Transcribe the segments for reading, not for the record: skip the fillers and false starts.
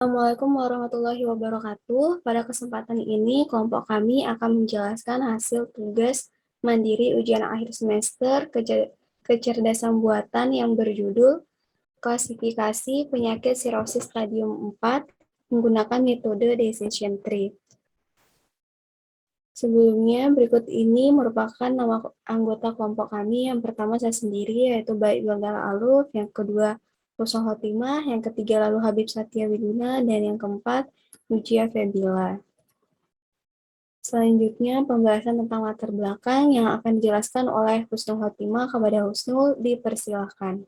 Assalamualaikum warahmatullahi wabarakatuh. Pada kesempatan ini, kelompok kami akan menjelaskan hasil tugas mandiri ujian akhir semester kecerdasan buatan yang berjudul Klasifikasi Penyakit Sirosis Stadium 4 menggunakan metode decision tree. Sebelumnya, berikut ini merupakan nama anggota kelompok kami. Yang pertama saya sendiri, yaitu Baik Belgal Aluf. Yang kedua, Rusal Hotimah. Yang ketiga, lalu Habib Satya Widuna. Dan yang keempat, Nujia Febila. Selanjutnya, pembahasan tentang latar belakang yang akan dijelaskan oleh Husnul Hotimah. Kepada Husnul, dipersilahkan.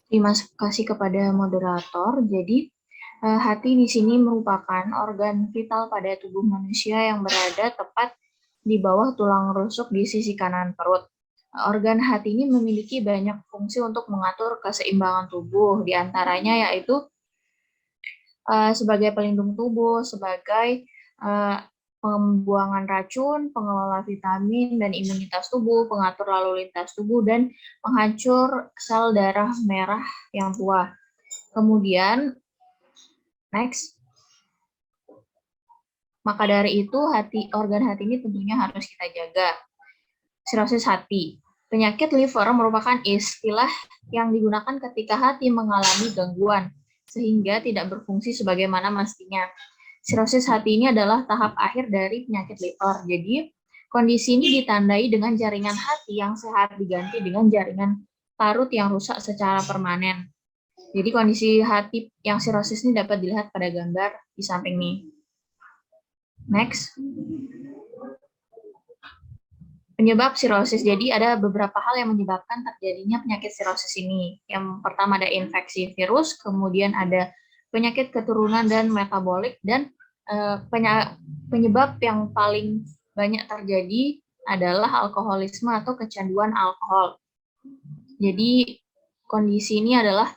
Terima kasih kepada moderator. Jadi, hati di sini merupakan organ vital pada tubuh manusia yang berada tepat di bawah tulang rusuk di sisi kanan perut. Organ hati ini memiliki banyak fungsi untuk mengatur keseimbangan tubuh, diantaranya yaitu sebagai pelindung tubuh, sebagai pembuangan racun, pengelola vitamin dan imunitas tubuh, pengatur lalu lintas tubuh, dan penghancur sel darah merah yang tua. Kemudian, next. Maka dari itu, organ hati ini tentunya harus kita jaga. Sirosis hati. Penyakit liver merupakan istilah yang digunakan ketika hati mengalami gangguan, sehingga tidak berfungsi sebagaimana mestinya. Sirosis hati ini adalah tahap akhir dari penyakit liver. Jadi, kondisi ini ditandai dengan jaringan hati yang sehat diganti dengan jaringan parut yang rusak secara permanen. Jadi, kondisi hati yang sirosis ini dapat dilihat pada gambar di samping ini. Next. Penyebab sirosis. Jadi ada beberapa hal yang menyebabkan terjadinya penyakit sirosis ini. Yang pertama ada infeksi virus, kemudian ada penyakit keturunan dan metabolik, dan penyebab yang paling banyak terjadi adalah alkoholisme atau kecanduan alkohol. Jadi kondisi ini adalah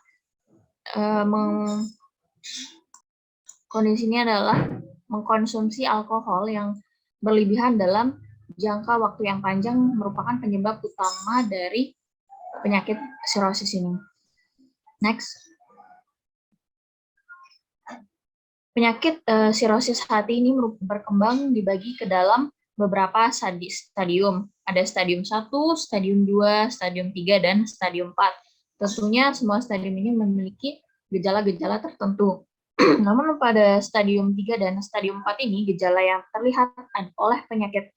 mengkonsumsi alkohol yang berlebihan dalam jangka waktu yang panjang merupakan penyebab utama dari penyakit sirosis ini. Next. Penyakit sirosis hati ini berkembang dibagi ke dalam beberapa stadium. Ada stadium 1, stadium 2, stadium 3, dan stadium 4. Tentunya semua stadium ini memiliki gejala-gejala tertentu. Namun pada stadium 3 dan stadium 4 ini, gejala yang terlihat oleh penyakit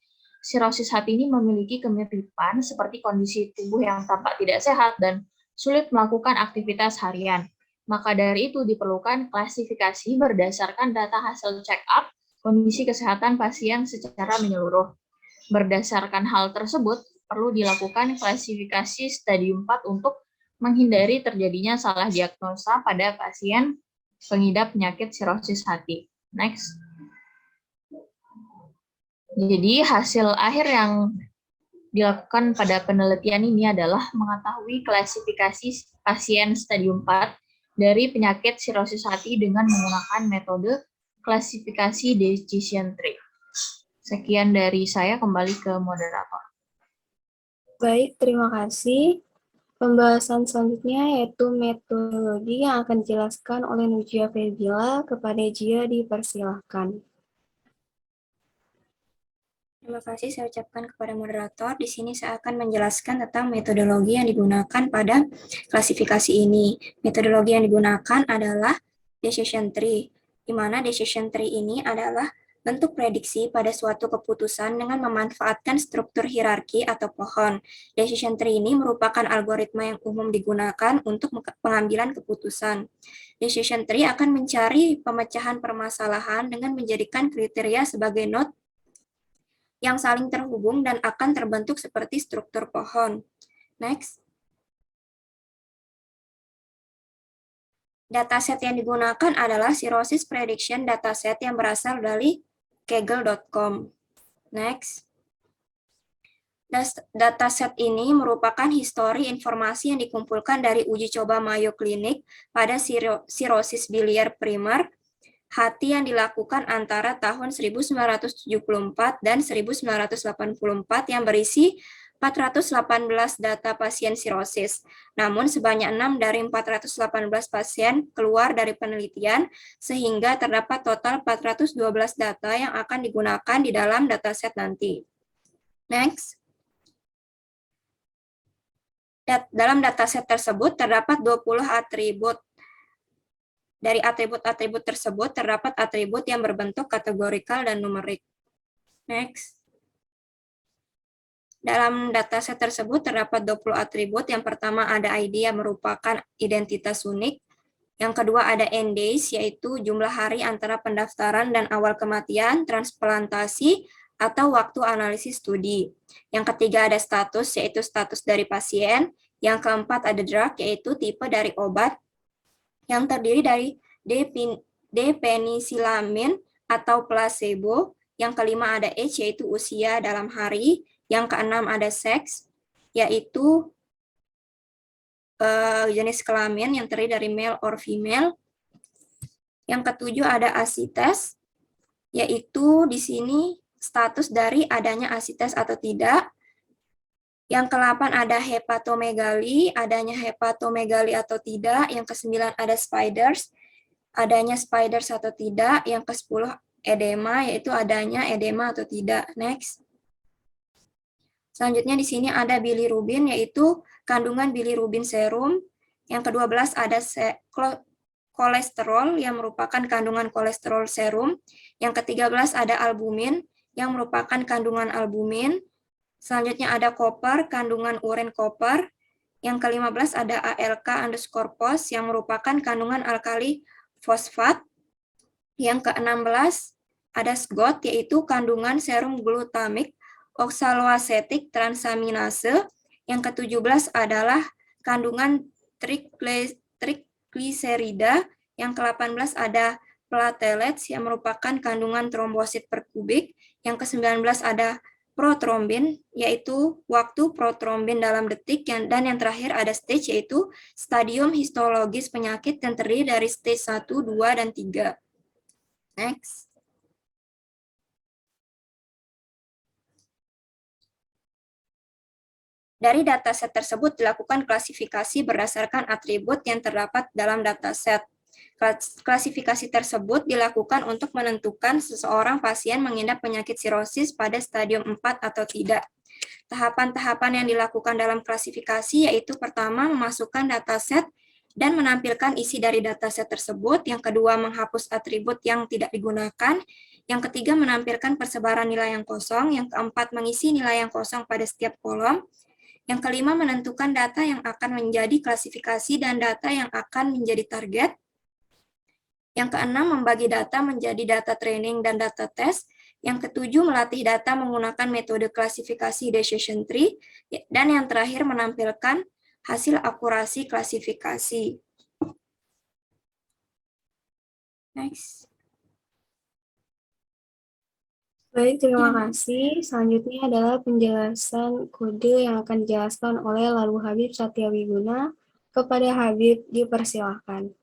sirosis hati ini memiliki kemiripan seperti kondisi tubuh yang tampak tidak sehat dan sulit melakukan aktivitas harian. Maka dari itu diperlukan klasifikasi berdasarkan data hasil check-up kondisi kesehatan pasien secara menyeluruh. Berdasarkan hal tersebut, perlu dilakukan klasifikasi stadium 4 untuk menghindari terjadinya salah diagnosa pada pasien pengidap penyakit sirosis hati. Next. Jadi hasil akhir yang dilakukan pada penelitian ini adalah mengetahui klasifikasi pasien stadium 4 dari penyakit sirosis hati dengan menggunakan metode klasifikasi decision tree. Sekian dari saya, kembali ke moderator. Baik, terima kasih. Pembahasan selanjutnya yaitu metodologi yang akan dijelaskan oleh Nujia Febila. Kepada Jia dipersilahkan. Terima kasih saya ucapkan kepada moderator. Di sini saya akan menjelaskan tentang metodologi yang digunakan pada klasifikasi ini. Metodologi yang digunakan adalah decision tree, di mana decision tree ini adalah bentuk prediksi pada suatu keputusan dengan memanfaatkan struktur hierarki atau pohon. Decision tree ini merupakan algoritma yang umum digunakan untuk pengambilan keputusan. Decision tree akan mencari pemecahan permasalahan dengan menjadikan kriteria sebagai node yang saling terhubung dan akan terbentuk seperti struktur pohon. Next. Dataset yang digunakan adalah Cirrhosis Prediction Dataset yang berasal dari Kaggle.com. Next. Dataset ini merupakan histori informasi yang dikumpulkan dari uji coba Mayo Clinic pada sirosis biliar primer hati yang dilakukan antara tahun 1974 dan 1984 yang berisi 418 data pasien sirosis. Namun sebanyak 6 dari 418 pasien keluar dari penelitian, sehingga terdapat total 412 data yang akan digunakan di dalam dataset nanti. Next. Dalam dataset tersebut terdapat 20 atribut. Dari atribut-atribut tersebut terdapat atribut yang berbentuk kategorikal dan numerik. Next. Dalam dataset tersebut terdapat 20 atribut. Yang pertama ada ID yang merupakan identitas unik. Yang kedua ada end days, yaitu jumlah hari antara pendaftaran dan awal kematian, transplantasi, atau waktu analisis studi. Yang ketiga ada status, yaitu status dari pasien. Yang keempat ada drug, yaitu tipe dari obat yang terdiri dari D-penisilamin atau placebo. Yang kelima ada age, yaitu usia dalam hari. Yang keenam ada seks, yaitu jenis kelamin yang terdiri dari male or female. Yang ketujuh ada asites, yaitu di sini status dari adanya asites atau tidak. Yang ke-8 ada hepatomegali, adanya hepatomegali atau tidak. Yang ke-9 ada spiders, adanya spiders atau tidak. Yang ke-10 edema, yaitu adanya edema atau tidak. Next. Selanjutnya di sini ada bilirubin, yaitu kandungan bilirubin serum. Yang ke-12 ada kolesterol, yang merupakan kandungan kolesterol serum. Yang ke-13 ada albumin, yang merupakan kandungan albumin. Selanjutnya ada koper, kandungan urin koper. Yang ke-15 ada ALK_POS, yang merupakan kandungan alkali fosfat. Yang ke-16 ada SGOT, yaitu kandungan serum glutamik oksaloasetik transaminase. Yang ke-17 adalah kandungan trigliserida. Yang ke-18 ada platelets, yang merupakan kandungan trombosit per kubik. Yang ke-19 ada protrombin, yaitu waktu protrombin dalam detik. Dan yang terakhir ada stage, yaitu stadium histologis penyakit yang terdiri dari stage 1, 2, dan 3. Next. Dari dataset tersebut dilakukan klasifikasi berdasarkan atribut yang terdapat dalam dataset. Klasifikasi tersebut dilakukan untuk menentukan seseorang pasien mengidap penyakit sirosis pada stadium 4 atau tidak. Tahapan-tahapan yang dilakukan dalam klasifikasi yaitu pertama memasukkan dataset dan menampilkan isi dari dataset tersebut. Yang kedua menghapus atribut yang tidak digunakan. Yang ketiga menampilkan persebaran nilai yang kosong. Yang keempat mengisi nilai yang kosong pada setiap kolom. Yang kelima, menentukan data yang akan menjadi klasifikasi dan data yang akan menjadi target. Yang keenam, membagi data menjadi data training dan data test. Yang ketujuh, melatih data menggunakan metode klasifikasi decision tree. Dan yang terakhir, menampilkan hasil akurasi klasifikasi. Next. Baik, terima kasih. Selanjutnya adalah penjelasan kode yang akan dijelaskan oleh Lalu Habib Satyawiguna. Kepada Habib, dipersilahkan.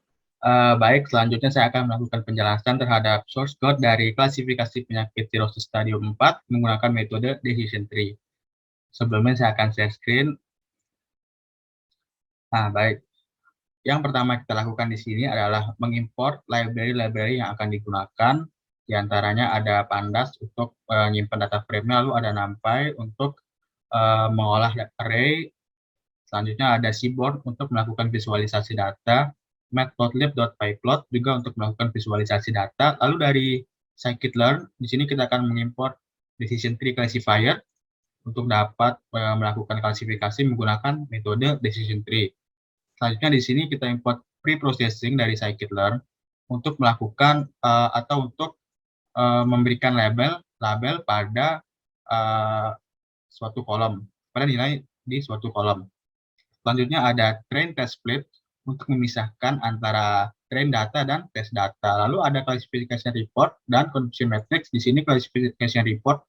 Baik, selanjutnya saya akan melakukan penjelasan terhadap source code dari klasifikasi penyakit sirosis stadium 4 menggunakan metode decision tree. Sebelumnya saya akan share screen. Nah, baik. Yang pertama kita lakukan di sini adalah mengimport library-library yang akan digunakan. Di antaranya ada Pandas untuk menyimpan data frame-nya, lalu ada NumPy untuk mengolah array. Selanjutnya ada Seaborn untuk melakukan visualisasi data, matplotlib.pyplot juga untuk melakukan visualisasi data. Lalu dari scikit-learn, di sini kita akan mengimport decision tree classifier untuk dapat melakukan klasifikasi menggunakan metode decision tree. Selanjutnya di sini kita import pre-processing dari scikit-learn untuk melakukan atau untuk memberikan label pada suatu kolom, pada nilai di suatu kolom. Selanjutnya ada train test split untuk memisahkan antara train data dan test data. Lalu ada classification report dan confusion matrix. Di sini classification report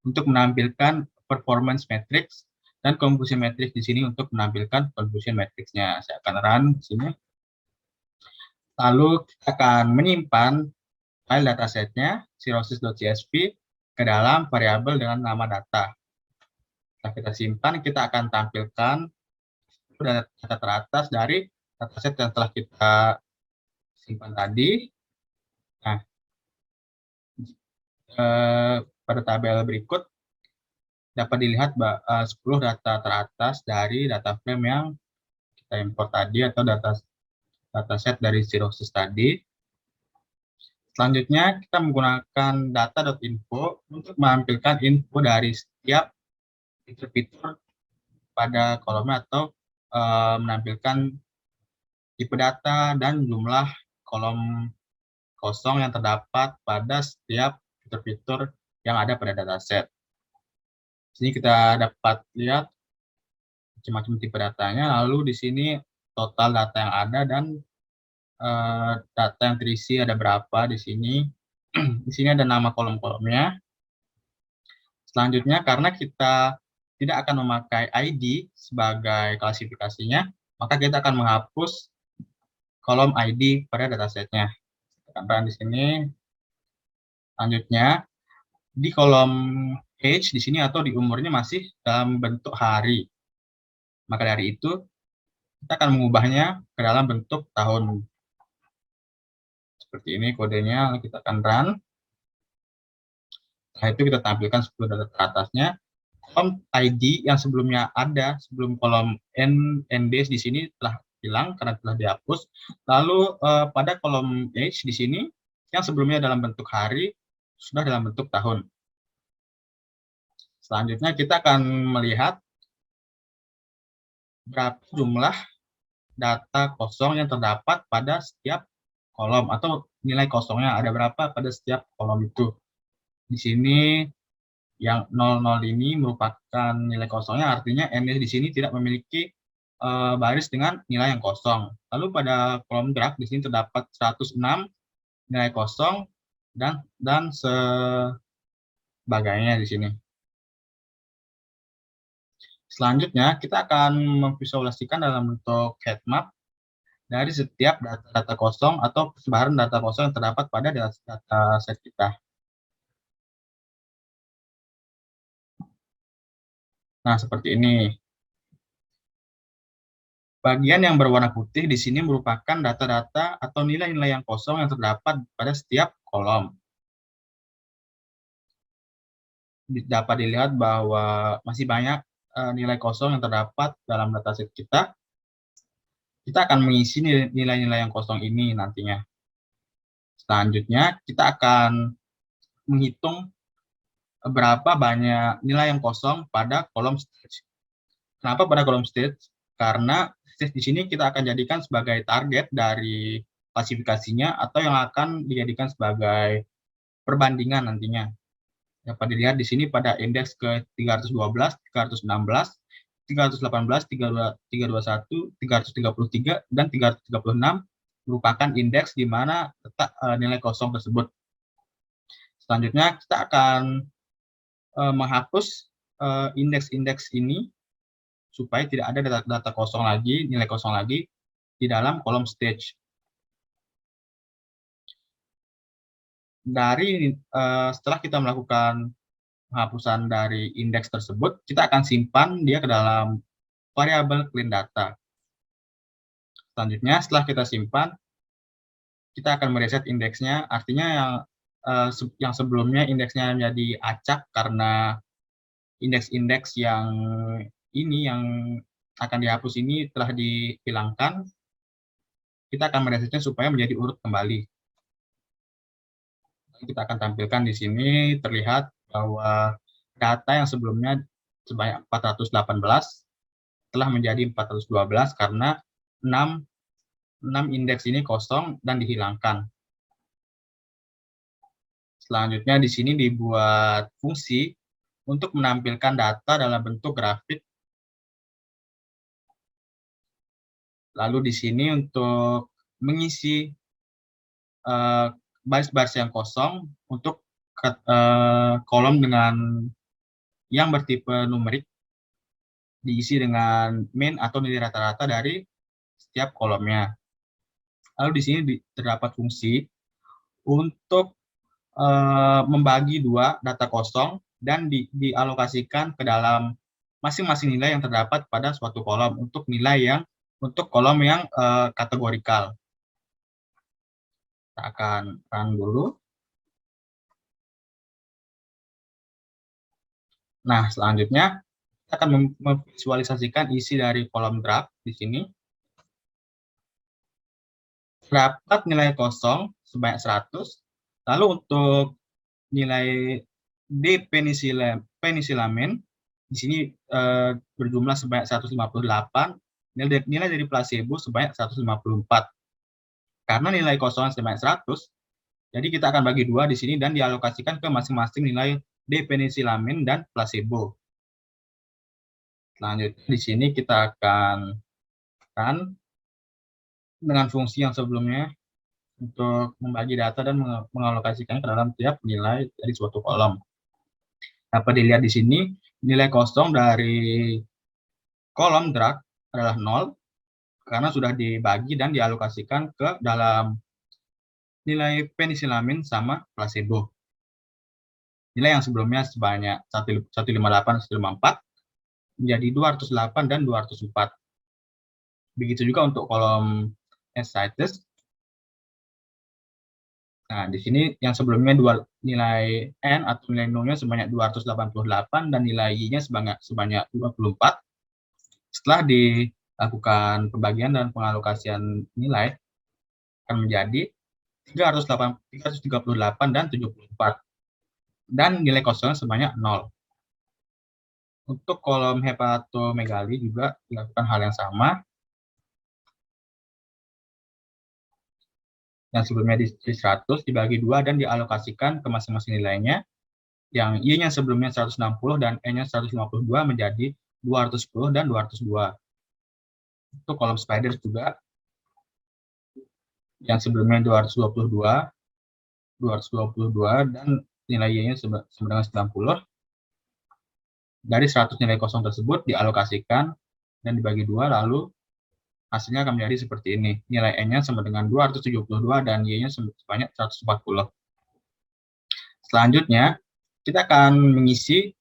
untuk menampilkan performance matrix dan confusion matrix di sini untuk menampilkan confusion matrix-nya. Saya akan run di sini. Lalu kita akan menyimpan file datasetnya cirrhosis.csv ke dalam variabel dengan nama data. Setelah kita simpan, kita akan tampilkan data teratas dari dataset yang telah kita simpan tadi. Nah, pada tabel berikut dapat dilihat 10 data teratas dari data frame yang kita import tadi atau dataset dari Cirrhosis tadi. Selanjutnya, kita menggunakan data.info untuk menampilkan info dari setiap fitur-fitur pada kolomnya atau menampilkan tipe data dan jumlah kolom kosong yang terdapat pada setiap fitur-fitur yang ada pada dataset. Sini kita dapat lihat macam-macam tipe datanya, lalu di sini total data yang ada dan data yang terisi ada berapa di sini. Di sini ada nama kolom-kolomnya. Selanjutnya, karena kita tidak akan memakai ID sebagai klasifikasinya, maka kita akan menghapus kolom ID pada datasetnya. Tekan di sini. Selanjutnya, di kolom age di sini atau di umurnya masih dalam bentuk hari. Maka dari itu, kita akan mengubahnya ke dalam bentuk tahun. Seperti ini kodenya, lalu kita akan run. Setelah itu kita tampilkan 10 data teratasnya. Kolom ID yang sebelumnya ada, sebelum kolom ND di sini telah hilang karena telah dihapus. Lalu pada kolom age di sini, yang sebelumnya dalam bentuk hari, sudah dalam bentuk tahun. Selanjutnya kita akan melihat berapa jumlah data kosong yang terdapat pada setiap kolom atau nilai kosongnya ada berapa pada setiap kolom itu. Di sini yang 00 ini merupakan nilai kosongnya, artinya ND di sini tidak memiliki baris dengan nilai yang kosong. Lalu pada kolom graf di sini terdapat 106 nilai kosong dan sebagainya di sini. Selanjutnya, kita akan memvisualisasikan dalam bentuk heat map dari setiap data kosong atau persebaran data kosong yang terdapat pada dataset kita. Nah, seperti ini. Bagian yang berwarna putih di sini merupakan data-data atau nilai-nilai yang kosong yang terdapat pada setiap kolom. Dapat dilihat bahwa masih banyak nilai kosong yang terdapat dalam dataset kita. Kita akan mengisi nilai-nilai yang kosong ini nantinya. Selanjutnya, kita akan menghitung berapa banyak nilai yang kosong pada kolom stage. Kenapa pada kolom stage? Karena stage di sini kita akan jadikan sebagai target dari klasifikasinya atau yang akan dijadikan sebagai perbandingan nantinya. Dapat dilihat di sini pada indeks ke 312, 316, 318, 321, 333, dan 336 merupakan indeks di mana letak nilai kosong tersebut. Selanjutnya kita akan menghapus indeks-indeks ini supaya tidak ada data kosong lagi, nilai kosong lagi di dalam kolom stage. Setelah kita melakukan penghapusan dari indeks tersebut, kita akan simpan dia ke dalam variabel clean data. Selanjutnya, setelah kita simpan, kita akan mereset indeksnya, artinya yang sebelumnya indeksnya menjadi acak karena indeks-indeks yang akan dihapus ini telah dihilangkan. Kita akan meresetnya supaya menjadi urut kembali. Kita akan tampilkan di sini terlihat bahwa data yang sebelumnya sebanyak 418 telah menjadi 412 karena 6 indeks ini kosong dan dihilangkan. Selanjutnya di sini dibuat fungsi untuk menampilkan data dalam bentuk grafik. Lalu di sini untuk mengisi baris-baris yang kosong untuk kolom dengan yang bertipe numerik diisi dengan min atau nilai rata-rata dari setiap kolomnya. Lalu di sini terdapat fungsi untuk membagi dua data kosong dan dialokasikan ke dalam masing-masing nilai yang terdapat pada suatu kolom untuk kolom yang kategorikal. Kita akan run dulu. Nah, selanjutnya kita akan memvisualisasikan isi dari kolom draft di sini. Terdapat nilai kosong sebanyak 100. Lalu untuk nilai D-penisilamin di sini berjumlah sebanyak 158. Nilai dari placebo sebanyak 154. Karena nilai kosong sebanyak 100, jadi kita akan bagi dua di sini dan dialokasikan ke masing-masing nilai D-penisilamin dan placebo. Selanjutnya di sini kita akan run dengan fungsi yang sebelumnya untuk membagi data dan mengalokasikannya ke dalam tiap nilai dari suatu kolom. Dapat dilihat di sini, nilai kosong dari kolom drug adalah 0, karena sudah dibagi dan dialokasikan ke dalam nilai penisilamin sama placebo. Nilai yang sebelumnya sebanyak 158, 154, menjadi 208 dan 204. Begitu juga untuk kolom ascites. Nah, di sini yang sebelumnya nilai N atau nilai nolnya sebanyak 288 dan nilai Y-nya sebanyak 24. Setelah dilakukan pembagian dan pengalokasian nilai, akan menjadi 338 dan 74. Dan nilai kosongnya sebanyak 0. Untuk kolom hepatomegali juga dilakukan hal yang sama. Yang sebelumnya di 100 dibagi 2 dan dialokasikan ke masing-masing nilainya. Yang Y-nya sebelumnya 160 dan N-nya 152 menjadi 210 dan 202. Untuk kolom spiders juga yang sebelumnya 222 dan nilai Y-nya sama dengan 90. Dari 100 nilai kosong tersebut dialokasikan dan dibagi 2, lalu hasilnya akan menjadi seperti ini. Nilai N-nya sama dengan 272 dan Y-nya sebanyak 140. Selanjutnya, kita akan mengisi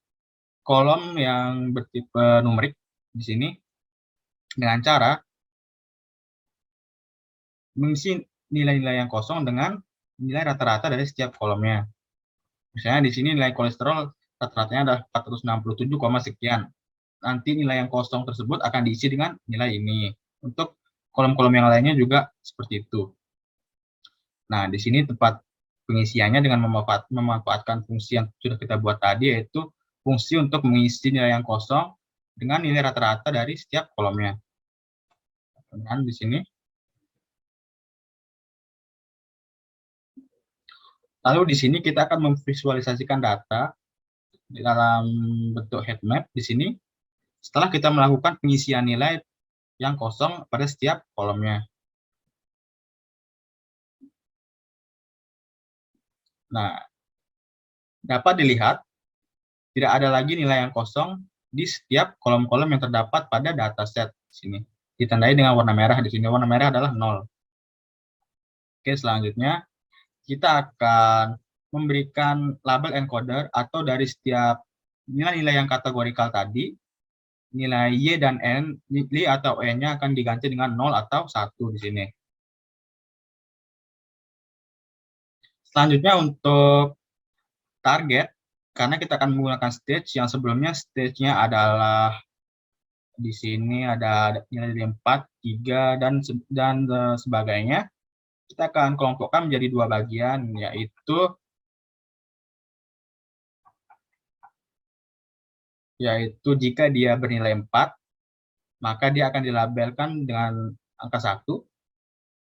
kolom yang bertipe numerik di sini dengan cara mengisi nilai-nilai yang kosong dengan nilai rata-rata dari setiap kolomnya. Misalnya di sini nilai kolesterol rata-ratanya adalah 467, sekian. Nanti nilai yang kosong tersebut akan diisi dengan nilai ini. Untuk kolom-kolom yang lainnya juga seperti itu. Nah, di sini tempat pengisiannya dengan memanfaatkan fungsi yang sudah kita buat tadi, yaitu fungsi untuk mengisi nilai yang kosong dengan nilai rata-rata dari setiap kolomnya. Dan di sini. Lalu di sini kita akan memvisualisasikan data di dalam bentuk heat map di sini. Setelah kita melakukan pengisian nilai yang kosong pada setiap kolomnya. Nah, dapat dilihat tidak ada lagi nilai yang kosong di setiap kolom-kolom yang terdapat pada dataset di sini. Ditandai dengan warna merah di sini. Warna merah adalah 0. Oke, selanjutnya kita akan memberikan label encoder atau dari setiap nilai-nilai yang kategorikal tadi, nilai Y dan N, Y atau N-nya akan diganti dengan 0 atau 1 di sini. Selanjutnya untuk target, karena kita akan menggunakan stage yang sebelumnya stage-nya adalah di sini ada nilai dari 4, 3, dan sebagainya. Kita akan kelompokkan menjadi dua bagian, yaitu jika dia bernilai 4, maka dia akan dilabelkan dengan angka 1.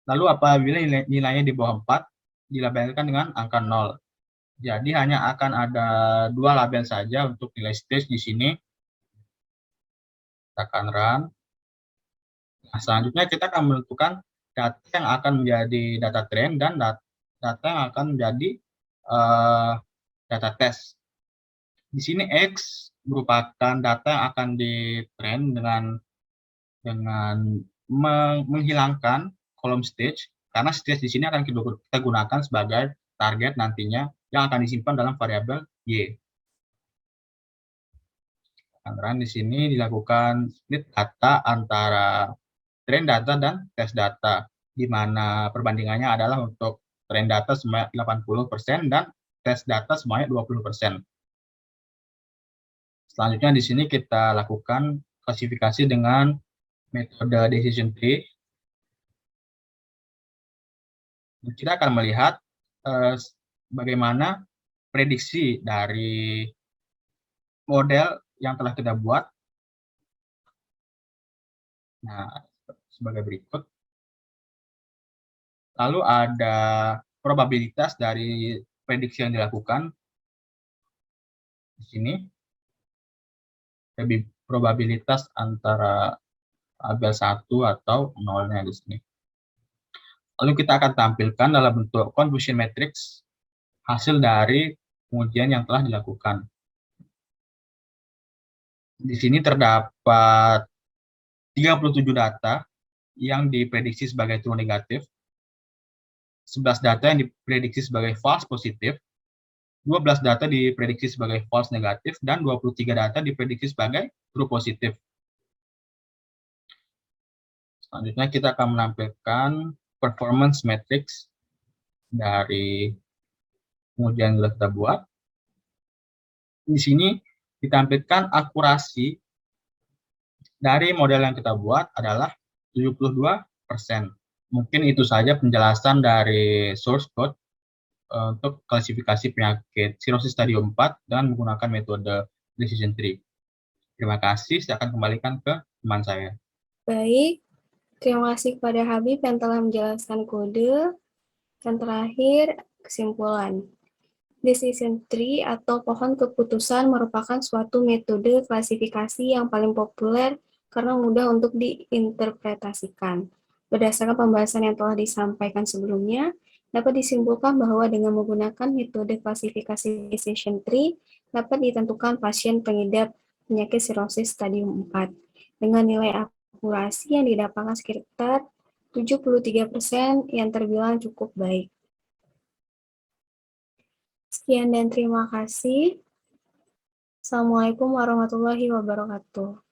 Lalu apabila nilainya di bawah 4, dilabelkan dengan angka 0. Jadi hanya akan ada dua label saja untuk nilai stage di sini. Kita akan run. Nah, selanjutnya kita akan menentukan data yang akan menjadi data train dan data yang akan menjadi data test. Di sini X merupakan data yang akan di-train dengan menghilangkan kolom stage, karena stage di sini akan kita gunakan sebagai target nantinya yang akan disimpan dalam variabel Y. Lantaran di sini dilakukan split data antara train data dan test data, di mana perbandingannya adalah untuk train data sebanyak 80% dan test data sebanyak 20%. Selanjutnya di sini kita lakukan klasifikasi dengan metode decision tree. Kita akan melihat bagaimana prediksi dari model yang telah kita buat. Nah, sebagai berikut. Lalu ada probabilitas dari prediksi yang dilakukan. Di sini, lebih probabilitas antara label 1 atau 0-nya di sini. Lalu kita akan tampilkan dalam bentuk confusion matrix hasil dari pengujian yang telah dilakukan. Di sini terdapat 37 data yang diprediksi sebagai true negatif, 11 data yang diprediksi sebagai false positif, 12 data diprediksi sebagai false negatif, dan 23 data diprediksi sebagai true positif. Selanjutnya kita akan menampilkan performance matrix dari pengujian yang sudah kita buat. Di sini ditampilkan akurasi dari model yang kita buat adalah 72%. Mungkin itu saja penjelasan dari source code untuk klasifikasi penyakit sirosis stadium 4 dengan menggunakan metode decision tree. Terima kasih, saya akan kembalikan ke teman saya. Baik, terima kasih kepada Habib yang telah menjelaskan kode. Dan terakhir, kesimpulan. Decision tree atau pohon keputusan merupakan suatu metode klasifikasi yang paling populer karena mudah untuk diinterpretasikan. Berdasarkan pembahasan yang telah disampaikan sebelumnya, dapat disimpulkan bahwa dengan menggunakan metode klasifikasi decision tree dapat ditentukan pasien pengidap penyakit sirosis stadium 4 dengan nilai akurasi yang didapatkan sekitar 73% yang terbilang cukup baik. Sekian dan terima kasih. Assalamualaikum warahmatullahi wabarakatuh.